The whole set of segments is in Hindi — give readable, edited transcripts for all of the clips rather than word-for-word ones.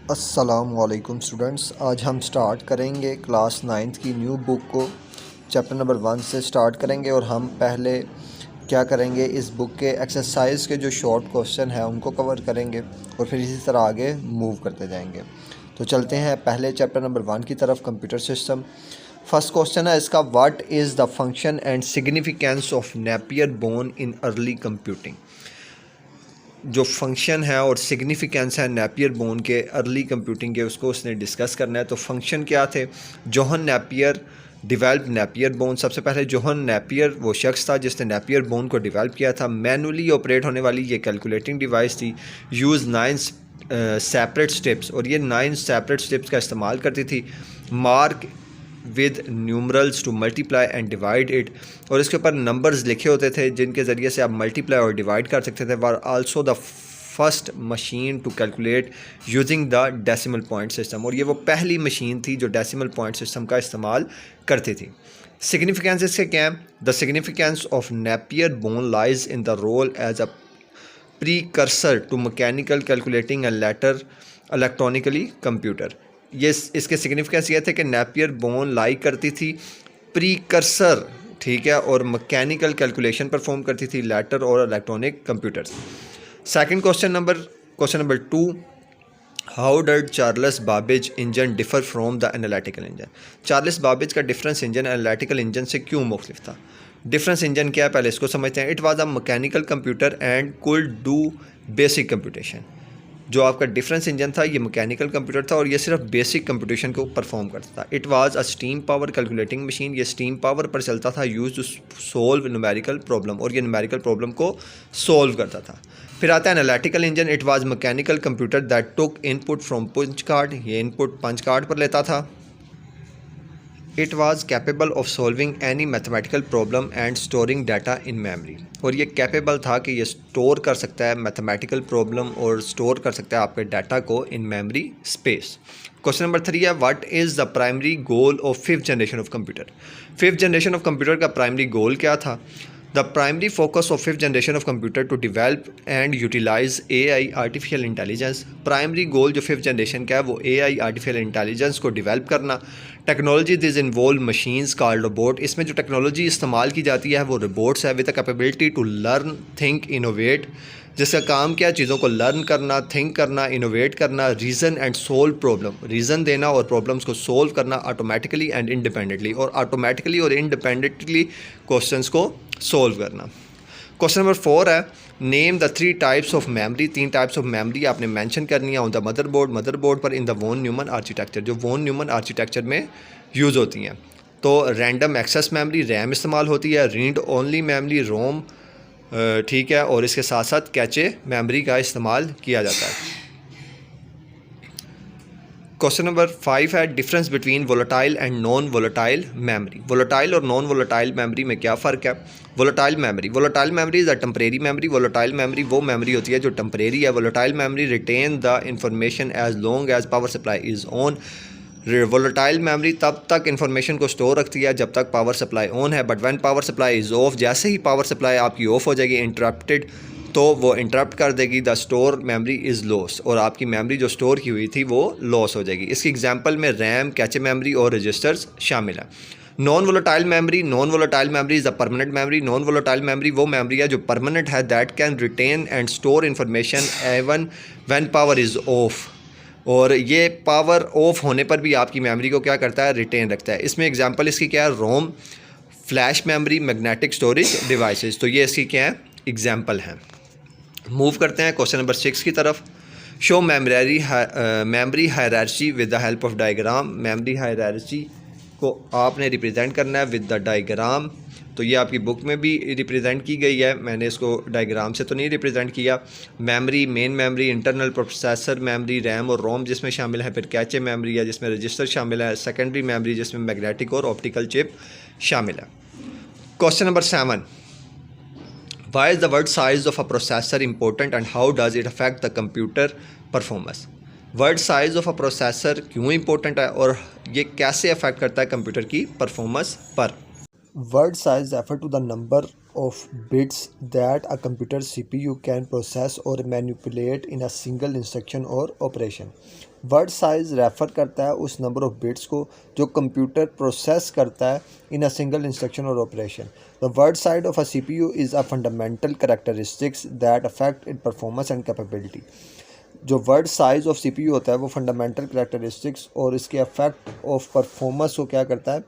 अस्सलामुअलैकुम स्टूडेंट्स, आज हम स्टार्ट करेंगे क्लास 9th की न्यू बुक को। चैप्टर नंबर 1 से स्टार्ट करेंगे और हम पहले क्या करेंगे, इस बुक के एक्सरसाइज के जो शॉर्ट क्वेश्चन है उनको कवर करेंगे और फिर इसी तरह आगे मूव करते जाएंगे। तो चलते हैं पहले चैप्टर नंबर 1 की तरफ, कंप्यूटर सिस्टम। फर्स्ट क्वेश्चन है इसका, what is the function and significance of Napier bone in early computing. जो फंक्शन है और सिग्निफिकेंस है नेपियर बोन के अर्ली कंप्यूटिंग के, उसको उसने डिस्कस करना है। तो फंक्शन क्या थे? Johan Napier develop Napier bone. सबसे पहले जोहन नेपियर वो शख्स था जिसने नेपियर बोन को डिवेल्प किया था। मैनुअली ऑपरेट होने वाली ये कैलकुलेटिंग डिवाइस थी। यूज़ 9 सेपरेट स्टेप्स, और ये 9 सेपरेट स्टेप्स का इस्तेमाल करती थी। Mark with numerals to multiply and divide it, और इसके ऊपर नंबर्स लिखे होते थे जिनके ज़रिए से आप मल्टीप्लाई और डिवाइड कर सकते थे। Were also the first machine to calculate using the decimal point system, और ये वो पहली मशीन थी जो डेसिमल पॉइंट सिस्टम का इस्तेमाल करती थी। सिग्निफिकेंस इसके क्या है? The significance of Napier bone lies in the role as a precursor to mechanical calculating and later electronically computer. ये इसके सिग्निफिकेंस ये थे कि नेपियर बोन लाई करती थी प्रीकर्सर, ठीक है, और मैकेनिकल कैलकुलेशन परफॉर्म करती थी लेटर और electronic computers. Second question number 2, how did Charles Babbage engine differ from the analytical engine. Charles Babbage का डिफरेंस इंजन एनालिटिकल इंजन से क्यों मुख्तलिफ था? डिफरेंस इंजन क्या है पहले इसको समझते हैं। It was a mechanical computer and could do basic computation. जो आपका डिफरेंस इंजन था ये मैकेनिकल कंप्यूटर था और ये सिर्फ बेसिक कंप्यूटेशन को परफॉर्म करता था। It was a steam power calculating machine. ये स्टीम पावर पर चलता था, use to solve numerical problem, और ये न्यूमेरिकल प्रॉब्लम को सोल्व करता था। फिर आता है analytical engine. It was mechanical computer that took input from punch card. ये इनपुट पंच कार्ड पर लेता था। It was capable of solving any mathematical problem and storing data in memory, और ये कैपेबल था कि ये स्टोर कर सकता है मैथमेटिकल प्रॉब्लम और स्टोर कर सकता है आपके डाटा को in memory space. Question number 3 है, what is the primary goal of 5th generation of computer. 5th generation of computer का प्राइमरी गोल क्या था? The primary focus of 5th generation of computer to develop and utilize AI artificial intelligence. Primary goal जो 5th जनरेशन का है वो AI आर्टिफिशियल इंटेलिजेंस को डिवेल्प करना। Technology this involve machines called robot. इसमें जो टेक्नोलॉजी इस्तेमाल की जाती है वो रोबोट्स है with the capability to learn, think, innovate, जिसका काम क्या है? चीज़ों को लर्न करना, थिंक करना, इनोवेट करना, reason and solve problem, reason देना और प्रॉब्लम्स को सोल्व करना ऑटोमेटिकली एंड इंडिपेंडेंटली, और ऑटोमेटिकली और इंडिपेंडेंटली क्वेश्चंस को सोल्व करना। क्वेश्चन नंबर 4 है, name the 3 types of memory. 3 types of memory आपने मेंशन करनी है ऑन द मदरबोर्ड पर in the von Neumann architecture, जो वॉन न्यूमन आर्किटेक्चर में यूज़ होती हैं। तो रैंडम एक्सेस मेमरी रैम इस्तेमाल होती है, रीड ओनली मेमरी रोम, ठीक है, और इसके साथ साथ कैचे मेमोरी का इस्तेमाल किया जाता है। क्वेश्चन नंबर 5 है, difference between volatile and non volatile memory. Volatile और नॉन वोलेटाइल मेमोरी में क्या फ़र्क है? Volatile memory is a temporary memory. Volatile memory वो मेमोरी होती है जो टेम्परेरी है। Volatile memory retain the information as long as power supply is on. Volatile memory तब तक इंफॉर्मेशन को स्टोर रखती है जब तक पावर सप्लाई ऑन है, but when power supply is off, जैसे ही पावर सप्लाई आपकी ऑफ हो जाएगी, इंटरप्टेड, तो वो इंटरप्ट कर देगी। The store memory is loss, और आपकी मेमोरी जो स्टोर की हुई थी वो लॉस हो जाएगी। इसकी एग्जांपल में रैम, कैचे मेमोरी और रजिस्टर्स शामिल है। Non volatile memory is a permanent memory. Non volatile memory वो मेमोरी है जो परमानेंट है, that can retain and store information even when power is off, और ये पावर ऑफ होने पर भी आपकी मेमोरी को क्या करता है? रिटेन रखता है। इसमें एग्जांपल इसकी क्या है? ROM, flash memory, magnetic storage devices. तो ये इसकी क्या है? एग्जांपल हैं। मूव करते हैं क्वेश्चन नंबर 6 की तरफ। Show memory hierarchy with the help of diagram. Memory hierarchy को आपने रिप्रेजेंट करना है विद द डायग्राम। तो ये आपकी बुक में भी रिप्रेजेंट की गई है, मैंने इसको डायग्राम से तो नहीं रिप्रेजेंट किया। Memory, main memory, internal processor memory, RAM और रोम जिसमें शामिल है, फिर कैचे मेमोरी है जिसमें रजिस्टर शामिल है, सेकेंडरी मेमोरी जिसमें मैग्नेटिक और ऑप्टिकल चिप शामिल है। Question number 7, why is the word size of a processor important and how does it affect the computer performance. Word size of a processor क्यों इंपॉर्टेंट है और ये कैसे अफेक्ट करता है कंप्यूटर की परफॉर्मेंस पर। Word size refers to the number of bits that a computer CPU can process or manipulate in a single instruction or operation. Word size refer करता है उस नंबर ऑफ़ बिट्स को जो कंप्यूटर प्रोसेस करता है इन अ सिंगल इंस्ट्रक्शन और operation. The word size of a CPU is a fundamental characteristics that affect it performance and capability. जो वर्ड साइज़ ऑफ CPU होता है वो फंडामेंटल कैरेक्टरिस्टिक्स और इसके अफेक्ट ऑफ परफॉर्मेंस को क्या करता है,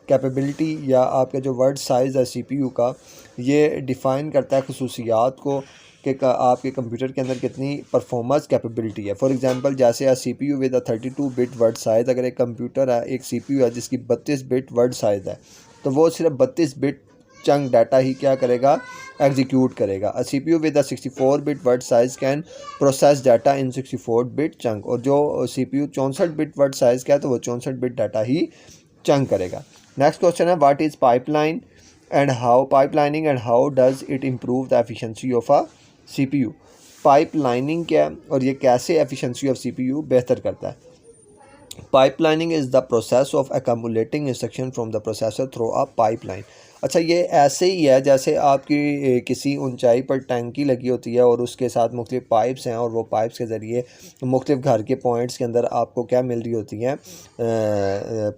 कैपेबिलिटी या आपका जो वर्ड साइज़ है CPU का, ये डिफ़ाइन करता है खसूसियात को कि आपके कंप्यूटर के अंदर कितनी परफॉर्मेंस कैपेबिलिटी है। फॉर एग्जांपल जैसे आ CPU with a 32 bit word size, अगर एक कंप्यूटर है, एक CPU है जिसकी 32 बिट वर्ड साइज़ है, तो वो सिर्फ 32 बिट चंक डाटा ही क्या करेगा, एग्जीक्यूट करेगा। अ CPU with a 64 bit word size can process data in 64 bit chunk, और जो CPU 64 बिट वर्ड साइज़ का है तो वो 64 बिट डाटा ही चंक करेगा। नेक्स्ट क्वेश्चन है what is pipeline and how pipelining and how does it improve the efficiency of a CPU। Pipelining क्या है और ये कैसे एफिशिएंसी ऑफ CPU बेहतर करता है। Pipelining is the process of accumulating instruction from the processor through a pipeline. अच्छा, ये ऐसे ही है जैसे आपकी किसी ऊंचाई पर टंकी लगी होती है और उसके साथ मुख्तलिफ पाइप्स हैं और वो पाइप्स के ज़रिए मुख्तलिफ घर के पॉइंट्स के अंदर आपको क्या मिल रही होती हैं,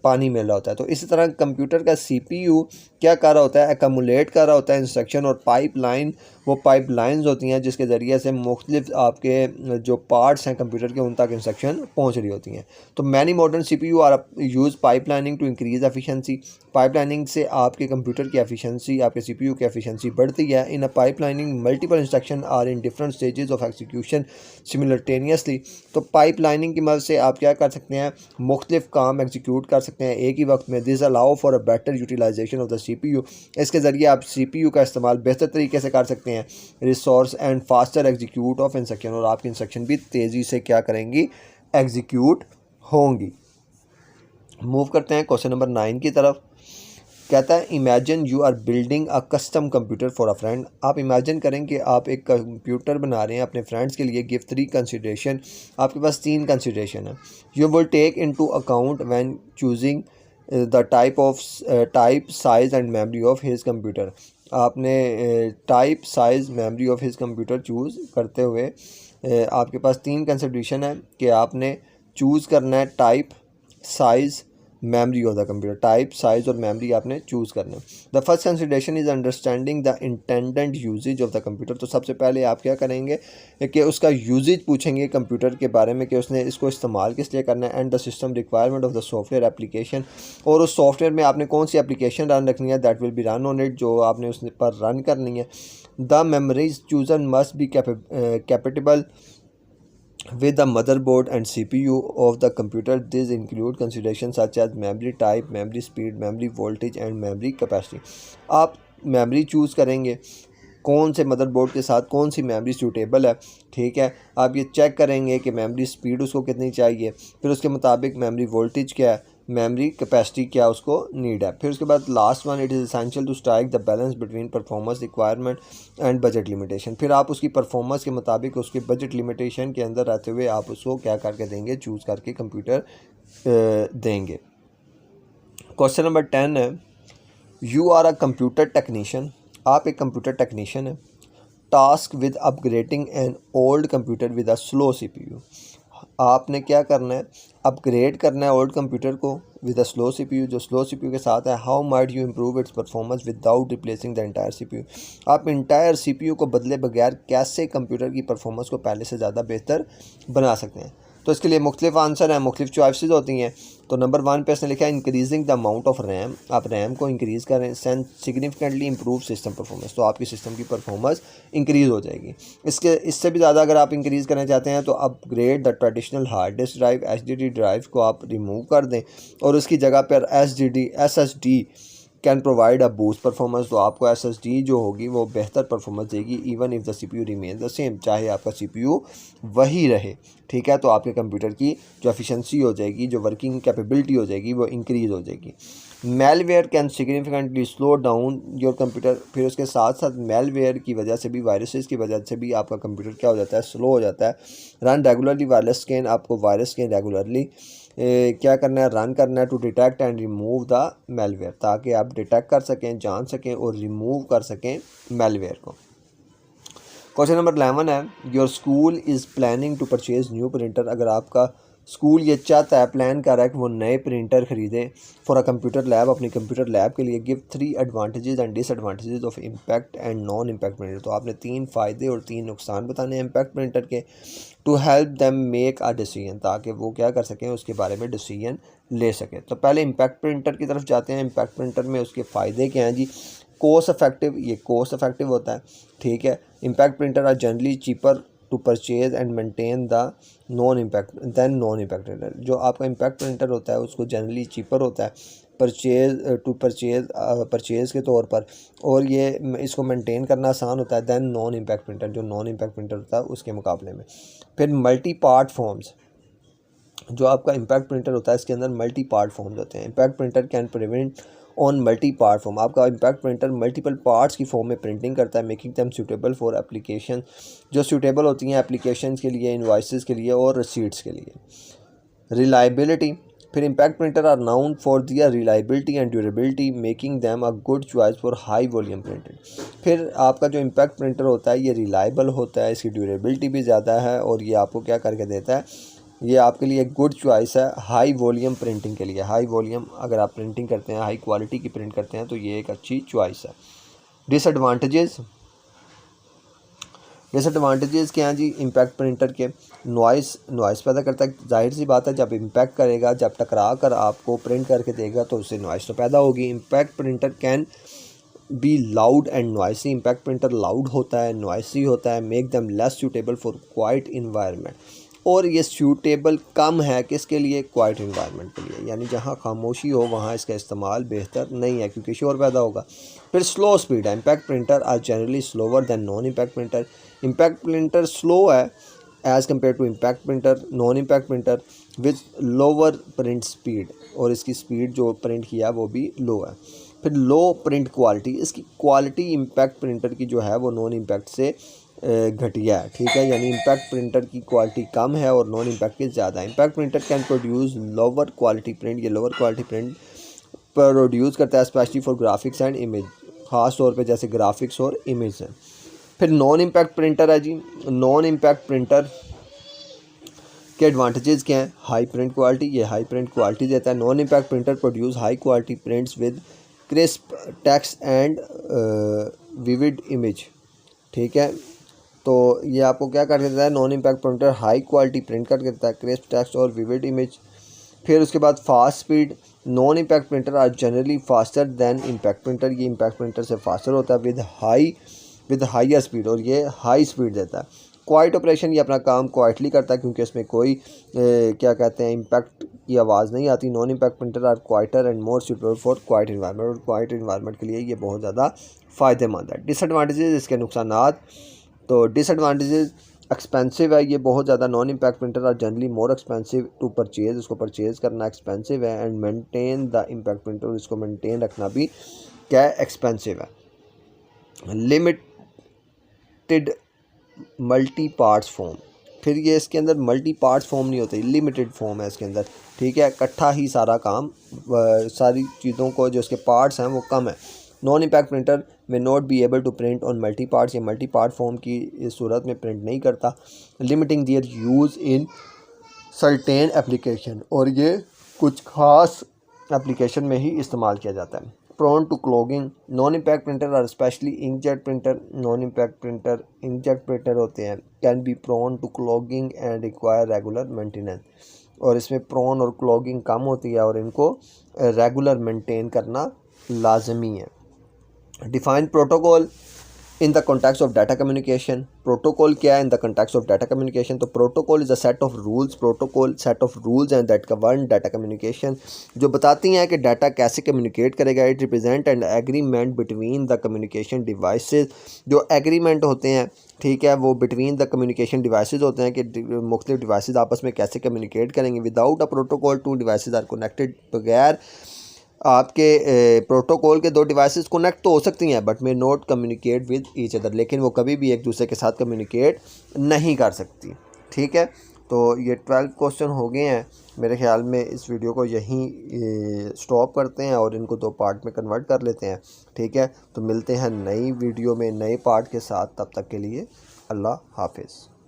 पानी मिल रहा होता है। तो इसी तरह कंप्यूटर का CPU क्या कर रहा होता है, एकमुलेट कर रहा होता है इंस्ट्रक्शन, और पाइपलाइन वो पाइपलाइंस होती हैं जिसके ज़रिए से मुख्तलिफ आपके जो पार्ट्स हैं कंप्यूटर के उन तक इंस्ट्रक्शन पहुँच रही होती हैं। तो many modern CPU are use pipelining to increase efficiency. Pipelining से आपके कंप्यूटर की एफिशिएंसी, आपके CPU की एफिशिएंसी बढ़ती है। In a pipelining multiple instruction are in different stages of execution simultaneously. तो पाइपलाइनिंग की मदद से आप क्या कर सकते हैं, मुख्तलिफ काम एग्जीक्यूट कर सकते हैं एक ही वक्त में। This allow for a better utilization of the CPU। इसके ज़रिए आप CPU का इस्तेमाल बेहतर तरीके से कर सकते हैं, resource and faster execute of instruction, और आपकी इंस्ट्रक्शन भी तेज़ी से क्या करेंगी, एग्जीक्यूट होंगी। मूव करते हैं क्वेश्चन नंबर 9 की तरफ। कहता है imagine you are building a custom computer for a friend. आप इमेजिन करें कि आप एक कंप्यूटर बना रहे हैं अपने फ्रेंड्स के लिए। Give 3 consideration. आपके पास 3 कंसिडरेशन है। You will take into account when choosing the type size and memory of his computer. आपने type size memory of his computer choose करते हुए आपके पास 3 कंसिडरेशन है कि आपने चूज़ करना है type, size, memory of the computer. Type, size और मेमोरी आपने चूज़ करना है। The first consideration is understanding the intended usage of the computer. तो सबसे पहले आप क्या करेंगे कि उसका यूजेज पूछेंगे कंप्यूटर के बारे में कि उसने इसको इस्तेमाल किस लिए करना है। And the system requirement of the software application, और उस सॉफ्टवेयर में आपने कौन सी एप्लीकेशन रन रखनी है, that will be run on it, जो आपने उस पर रन करनी है। The memories chosen must be compatible with the motherboard and CPU of the computer. These include considerations such as memory type, memory speed, memory voltage and memory capacity. आप मेमोरी चूज़ करेंगे कौन से मदरबोर्ड के साथ कौन सी मेमोरी सूटेबल है, ठीक है। आप ये चेक करेंगे कि मेमोरी स्पीड उसको कितनी चाहिए, फिर उसके मुताबिक मेमोरी वोल्टेज क्या है, मेमोरी कैपेसिटी क्या उसको नीड है। फिर उसके बाद last one, it is essential to strike the balance between performance requirement and budget limitation. फिर आप उसकी परफॉर्मेंस के मुताबिक उसके बजट लिमिटेशन के अंदर रहते हुए आप उसको क्या करके देंगे, चूज़ करके कंप्यूटर देंगे। क्वेश्चन नंबर 10 है you are a computer technician. आप एक कंप्यूटर टेक्नीशियन है। Task with upgrading an old computer with a slow CPU। आपने क्या करना है, अपग्रेड करना है ओल्ड कंप्यूटर को विद अ स्लो CPU, जो स्लो CPU के साथ है। How might you improve its performance without replacing the entire CPU। आप इंटायर CPU को बदले बगैर कैसे कंप्यूटर की परफॉर्मेंस को पहले से ज़्यादा बेहतर बना सकते हैं। तो इसके लिए मुख्तलिफ आंसर हैं, मुख्तलिफ चॉइसेस होती हैं। तो नंबर 1 पे इसने लिखा है increasing the amount of RAM. आप रैम को इंक्रीज़ करें। सिग्निफिकेंटली इंप्रूव सिस्टम परफॉर्मेंस, तो आपकी सिस्टम की परफॉर्मेंस इंक्रीज़ हो जाएगी। इससे भी ज़्यादा अगर आप इंक्रीज़ करना चाहते हैं तो upgrade the traditional hard disk drive, HDD drive को आप रिमूव कर दें और उसकी जगह पर SSD can provide a boost performance. तो आपको SSD जो होगी वो बेहतर परफॉर्मेंस देगी even if the CPU remain the same, चाहे आपका CPU वही रहे, ठीक है। तो आपके कंप्यूटर की जो एफिशिएंसी हो जाएगी, जो वर्किंग कैपेबिलिटी हो जाएगी, वो इंक्रीज़ हो जाएगी। Malware can significantly slow down your computer. फिर उसके साथ साथ मेलवेयर की वजह से भी, वायरसेस की वजह से भी आपका कंप्यूटर क्या हो जाता है, स्लो हो जाता है। रन रेगुलरली वायरस स्कैन, आपको वायरस स्कैन रेगुलरली क्या करना है, रन करना है to detect and remove the malware, ताकि आप डिटेक्ट कर सकें, जान सकें और रिमूव कर सकें मेलवेयर को। क्वेश्चन नंबर 11 है your school is planning to purchase new printer. अगर आपका स्कूल ये चाहता है, प्लान कर रहा है कि वो नए प्रिंटर ख़रीदे फॉर अ कंप्यूटर लैब, अपनी कंप्यूटर लैब के लिए। Give 3 advantages and disadvantages of impact and non impact printer. तो आपने 3 फ़ायदे और 3 नुकसान बताने हैं इम्पैक्ट प्रिंटर के, to help them make a decision, ताकि वो क्या कर सकें, उसके बारे में डिसीजन ले सकें। तो पहले इम्पैक्ट प्रिंटर की तरफ जाते हैं। इम्पैक्ट प्रिंटर में उसके फ़ायदे क्या हैं जी? कॉस्ट इफेक्टिव, ये कॉस्ट इफेक्टिव होता है, ठीक है। Impact printer are generally cheaper to purchase and maintain the non impact printer. जो आपका इम्पैक्ट प्रिंटर होता है उसको जनरली चीपर होता है परचेज़ के तौर पर, और ये इसको मेंटेन करना आसान होता है दैन नॉन इम्पैक्ट प्रिंटर, जो नॉन इम्पैक्ट प्रिंटर होता है उसके मुकाबले में। फिर मल्टी पार्ट फॉर्म्स, जो आपका इम्पैक्ट प्रिंटर होता है इसके अंदर मल्टी पार्ट फॉर्म्स होते हैं। Impact printer can prevent on multi part form, आपका इम्पैक्ट प्रिंटर मल्टीपल पार्ट्स की फॉर्म में प्रिंटिंग करता है, making them suitable for application, जो सूटेबल होती हैं एप्लीकेशन के लिए, इन्वाइसेस के लिए और रसीट्स के लिए। रिलायबिलिटी, फिर impact printer are known for their reliability and durability, making them a good choice for high volume printing. फिर आपका जो इम्पैक्ट प्रिंटर होता है ये रिलायबल होता है, इसकी ड्यूरेबिलिटी भी ज़्यादा है, और ये आपको क्या करके देता है, ये आपके लिए एक गुड चॉइस है हाई वॉल्यूम प्रिंटिंग के लिए। हाई वॉल्यूम अगर आप प्रिंटिंग करते हैं, हाई क्वालिटी की प्रिंट करते हैं, तो ये एक अच्छी चॉइस है। डिसएडवांटेजेस क्या हैं जी इम्पैक्ट प्रिंटर के? नॉइस पैदा करता है, जाहिर सी बात है, जब इम्पैक्ट करेगा, जब टकरा कर आपको प्रिंट करके देगा तो उससे नॉइस तो पैदा होगी। Impact printer can be loud and noisy, impact printer loud होता है, नॉइसी होता है, make them less suitable for quiet environment, और ये सूटेबल कम है किसके लिए? क्वाइट इन्वायरमेंट के लिए, यानी जहाँ खामोशी हो वहाँ इसका इस्तेमाल बेहतर नहीं है क्योंकि शोर पैदा होगा। फिर स्लो स्पीड है, impact printer are generally slower than non impact printer. Impact printer slow है as compare to impact printer. Non impact printer with lower print speed, और इसकी स्पीड जो प्रिंट किया वो भी लो है। फिर लो प्रिंट क्वालिटी, इसकी क्वालिटी इम्पैक्ट प्रिंटर की जो है वो नॉन इम्पैक्ट से घटिया है, ठीक है, यानी इम्पैक्ट प्रिंटर की क्वालिटी कम है और नॉन इम्पैक्ट की ज़्यादा है। Impact printer can produce lower quality print, ये लोअर क्वालिटी प्रिंट प्रोड्यूस करता है specially for graphics and image, ख़ास तौर पे जैसे ग्राफिक्स और इमेज है। फिर नॉन इम्पैक्ट प्रिंटर है जी, नॉन इम्पैक्ट प्रिंटर के एडवांटेजेस क्या हैं? हाई प्रिंट क्वालिटी, ये हाई प्रिंट क्वालिटी देता है। Non impact printer produce high quality prints with crisp text and vivid image, ठीक है। तो ये आपको क्या कर देता है? Non impact printer high quality print कर देता है, क्रिस्प टेक्स्ट और विविड इमेज। फिर उसके बाद fast speed, non impact printer are generally faster than impact printer, ये इम्पैक्ट प्रिंटर से फास्टर होता है विद हाइयर स्पीड, और ये हाई स्पीड देता है। क्वाइट ऑपरेशन, ये अपना काम क्वाइटली करता है क्योंकि इसमें कोई क्या कहते हैं इम्पैक्ट की आवाज़ नहीं आती। Non impact printer are quieter and more suitable for quiet environment, और क्वाइट इन्वायरमेंट के लिए ये बहुत ज़्यादा फ़ायदेमंद है। डिसएडवांटेजेस, इसके नुकसानात, तो डिसएडवांटेजेस एक्सपेंसिव है ये बहुत ज़्यादा। Non impact printer are generally more expensive to purchase, इसको परचेज करना एक्सपेंसिव है। And maintain the impact printer, इसको मेंटेन रखना भी क्या है? एक्सपेंसिव है। लिमिटेड मल्टी पार्ट्स फॉर्म, फिर ये इसके अंदर मल्टी पार्ट्स फॉर्म नहीं होते, लिमिटेड फॉर्म है इसके अंदर, ठीक है, इकट्ठा ही सारा काम, सारी चीज़ों को जो इसके पार्ट्स हैं वो कम है। नॉन इम्पैक्ट प्रिंटर में not be able to print on multi parts, ये मल्टी पार्ट फॉर्म की सूरत में प्रिंट नहीं करता। Limiting their use in certain application, और ये कुछ ख़ास एप्लीकेशन में ही इस्तेमाल किया जाता है। Prone to clogging, non impact printer और specially inkjet printer, non impact printer inkjet printer होते हैं, can be prone to clogging and require regular maintenance, और इसमें प्रोन और क्लॉगिंग कम होती है और इनको रेगुलर मेंटेन करना लाजमी है। Define protocol in the context of data communication, protocol क्या है in the context of data communication? तो protocol is a set of rules, protocol set of rules and that govern data communication, जो बताती हैं कि डाटा कैसे कम्युनिकेट करेगा। It represent and agreement between the communication devices, जो एग्रीमेंट होते हैं, ठीक है, वो बिटवीन द कम्युनिकेशन डिवाइसेस होते हैं कि मुख्तलिफ डिवाइसेस आपस में कैसे कम्युनिकेट करेंगे। Without a protocol two devices are connected, बगैर आपके प्रोटोकॉल के दो डिवाइसेस कनेक्ट तो हो सकती हैं but may not communicate with each other, लेकिन वो कभी भी एक दूसरे के साथ कम्युनिकेट नहीं कर सकती, ठीक है। तो ये 12 क्वेश्चन हो गए हैं मेरे ख्याल में। इस वीडियो को यहीं स्टॉप करते हैं और इनको 2 पार्ट में कन्वर्ट कर लेते हैं, ठीक है। तो मिलते हैं नई वीडियो में नए पार्ट के साथ, तब तक के लिए अल्लाह हाफिज़।